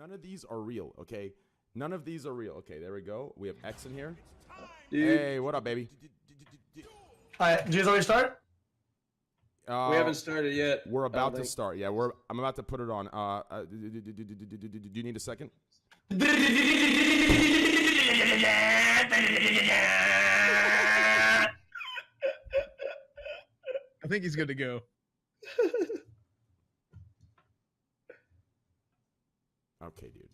None of these are real, okay? None of these are real. Okay, there we go. We have X in here. Dude. Hey, what up, baby? Alright, do you guys already start? We haven't started yet. We're about to start. Yeah, I'm about to put it on. Do you need a second? I think he's good to go. Okay, dude.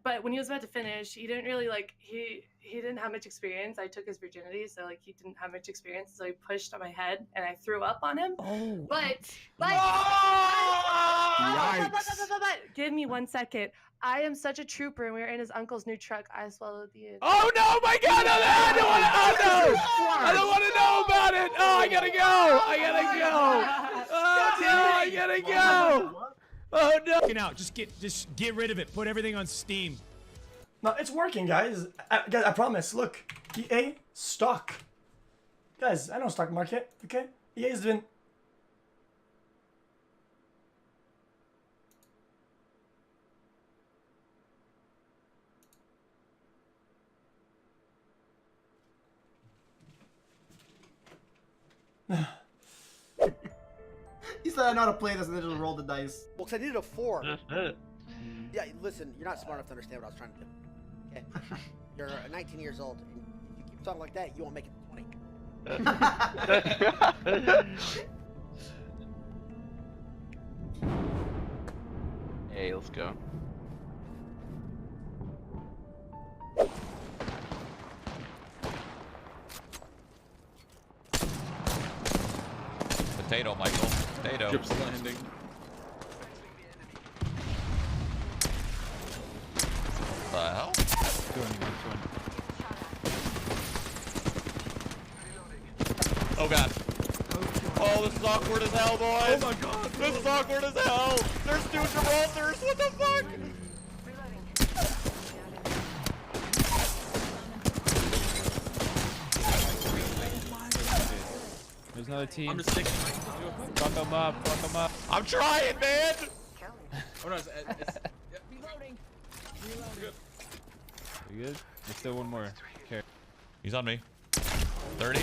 But when he was about to finish, he didn't really he didn't have much experience. I took his virginity, so he didn't have much experience. So he pushed on my head, and I threw up on him. Oh. But give me 1 second. I am such a trooper, and we were in his uncle's new truck. I swallowed the. Oh no, my God! No, I don't want to. Oh no! I don't want to know about it. Oh, I gotta go. I gotta go. Oh no, I gotta go. Oh no! Out. Just get rid of it. Put everything on Steam. No, it's working, guys. Guys, I promise. Look, EA stock. Guys, I know stock market. Okay, EA's been. He said I know how to play this and then just rolled the dice. Well, cause I needed a 4. Yeah, listen, you're not smart enough to understand what I was trying to do. Okay? You're 19 years old. And if you keep talking like that, you won't make it to 20. Hey, let's go. Potato, Michael. Potato. Drips landing. The hell? Oh god. Oh, this is awkward as hell, boys. Oh my god. This is awkward as hell. There's two Gibraltars. What the fuck? There's another team. I'm just taking Fuck them up. Fuck them up. I'm trying, man. Oh no, it's Reloading. You good? There's still one more. Okay. He's on me. 30.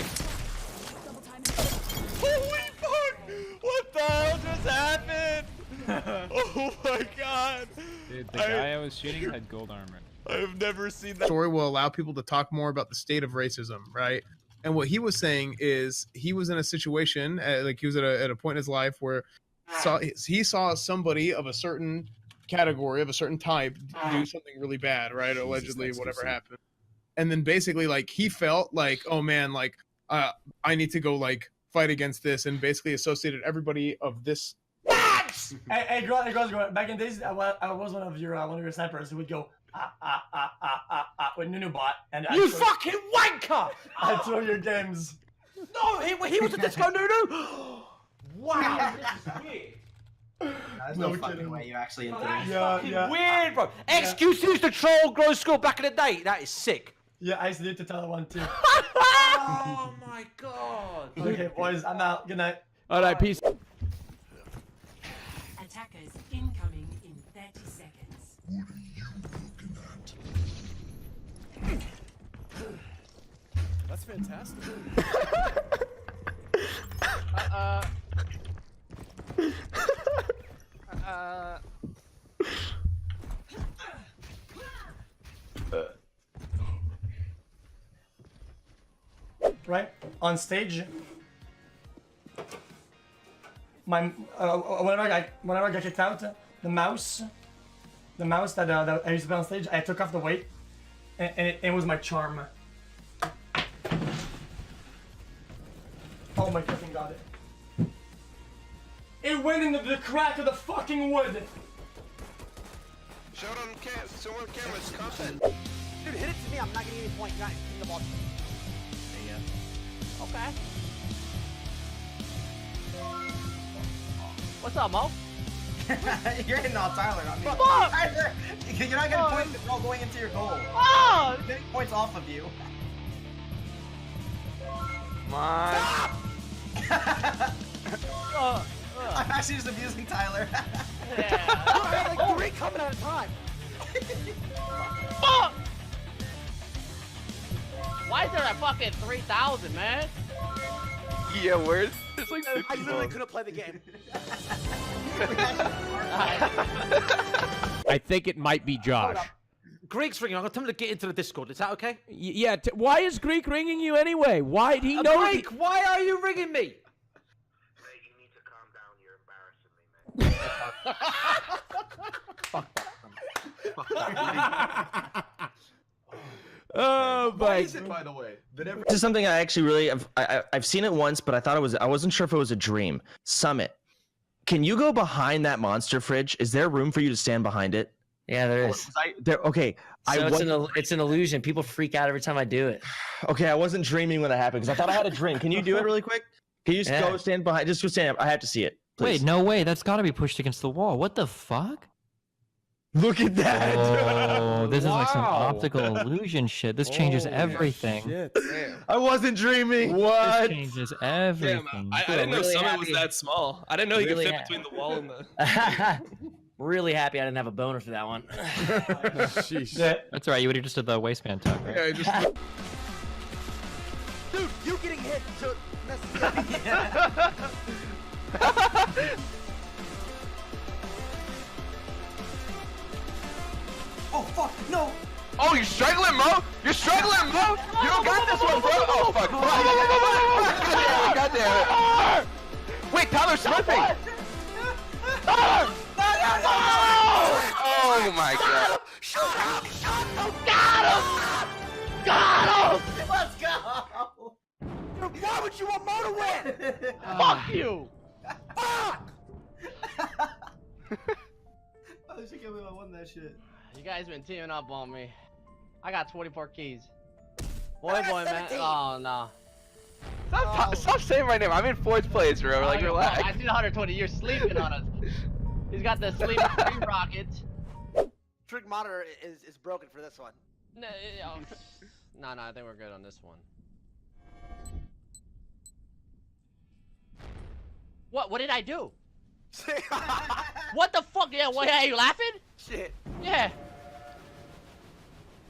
Holy fuck! What the hell just happened? Oh my god! Dude, the guy I was shooting had gold armor. I've never seen that. Story will allow people to talk more about the state of racism, right? And what he was saying is he was in a situation, like he was at a point in his life where he saw somebody of a certain category, of a certain type, do something really bad, right? Allegedly, whatever happened. And then basically, like, he felt like, oh man, like, I need to go, like, fight against this, and basically associated everybody of this. Hey, girls, back in days, I was one of your snipers who would go with Nunubot, and You fucking wanker! I throw your games. No, he was a disco Nunu! Wow, this is weird. There's no fucking way you actually intended. Yeah. Weird, bro. XQC used to troll Grove School back in the day. That is sick. Yeah, I used to do it to tell one too. Oh my god. Okay, boys, I'm out. Good night. Alright, peace. Attackers incoming in 30 seconds. What are you looking at? That's fantastic. Right on stage. My whenever I got kicked out, the mouse that I used to be on stage, I took off the weight, and it was my charm. Oh my fucking god! It went into the crack of the fucking wood. Show it on someone cameras, content. Dude, hit it to me. I'm not getting any point. You're not hitting the ball. Okay. What's up, Mo? You're hitting all Tyler, not me. Fuck! Tyler, you're not getting points. It's all going into your goal. Oh! I'm getting points off of you. Come on. I'm actually just abusing Tyler. Yeah, fucking 3,000, man. Yeah, where's it's like I literally couldn't play the game. I think it might be Josh. Greek's ringing. I'm gonna tell him to get into the Discord. Is that okay? Yeah. Why is Greek ringing you anyway? Why he knows? Greek, why are you ringing me? Oh, Why is it, by the way? This is something I actually really I've seen it once, but I wasn't sure if it was a dream. Summit, can you go behind that monster fridge? Is there room for you to stand behind it? Yeah, there is. Okay. So it's an illusion. People freak out every time I do it. Okay, I wasn't dreaming when that happened because I thought I had a dream. Can you do it really quick? Can you just go stand behind? Just go stand up. I have to see it. Please. Wait, no way. That's got to be pushed against the wall. What the fuck? Look at that. Oh, this is like some optical illusion shit. This changes everything. Shit. I wasn't dreaming. What? This changes everything. Damn, I didn't know Summit was that small. I didn't know he could fit between the wall and the... Really happy I didn't have a boner for that one. Sheesh. That's right. You would have just did the waistband tuck, right? Yeah, just... Dude, you getting hit to Oh fuck, no! Oh, you're struggling, Mo! You're struggling, Mo! You don't got this one, bro! Oh, fuck. God damn it. Wait, Tyler's slipping! Tyler! Oh my god. Shut up! Got him! Got him! Let's go! Dude, why would you want Mo to win? Fuck you! Fuck! I wish I can't believe I won that shit. You guys been teaming up on me. I got 24 keys. Boy, man. Oh, no. Stop saying my name. I'm in 4th place, bro. Like, relax. I see 120. You're sleeping on us. He's got the sleep 3 rockets. Trick monitor is broken for this one. No, no, I think we're good on this one. What did I do? What the fuck? Yeah, what, are you laughing? Shit. Yeah.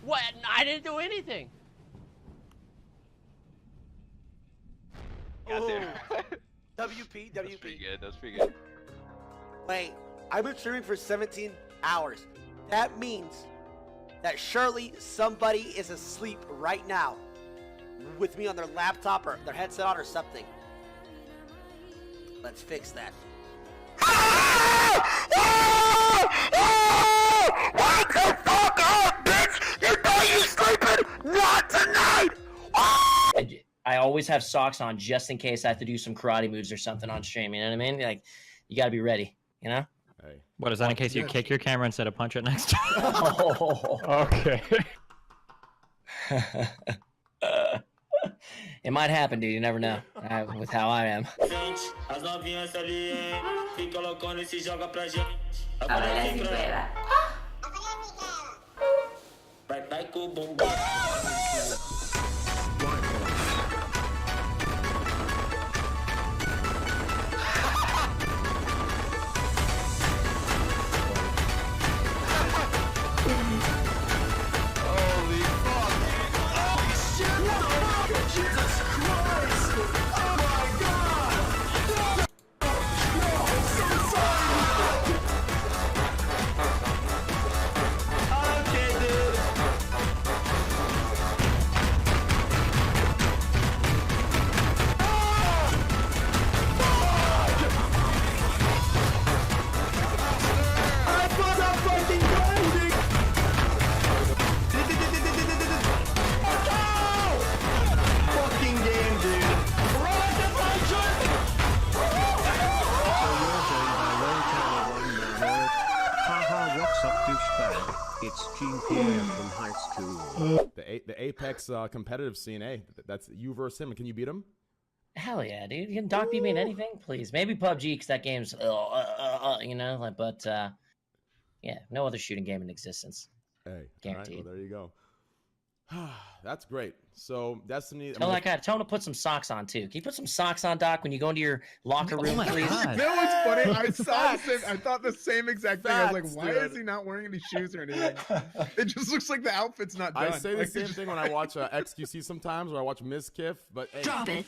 What? I didn't do anything. Got there. WP. That's pretty good. That's pretty good. Wait, I've been streaming for 17 hours. That means that surely somebody is asleep right now with me on their laptop or their headset on or something. Let's fix that. Wake the fuck up, bitch! You thought you sleeping? Not tonight! I always have socks on just in case I have to do some karate moves or something on stream. You know what I mean? Like, you got to be ready. You know? Hey. What is that in case you kick your camera instead of punch it next time? Oh. Okay. It might happen, dude. You never know. With how I am. The Apex competitive scene, eh? That's you versus him. Can you beat him? Hell yeah, dude. You can dock beat me in anything, please. Maybe PUBG, because that game's, you know, like, but, yeah, no other shooting game in existence. Hey, guaranteed. All right, well, there you go. That's great. So Destiny. Tell that guy, tell him to put some socks on too. Can you put some socks on, Doc, when you go into your locker room, please? You know what's funny? I saw the same. I thought the same exact thing. I was Facts, like, why is he not wearing any shoes or anything? It just looks like the outfit's not done. I say the same thing when I watch XQC sometimes, or I watch Ms. Kiff. But hey. Drop it.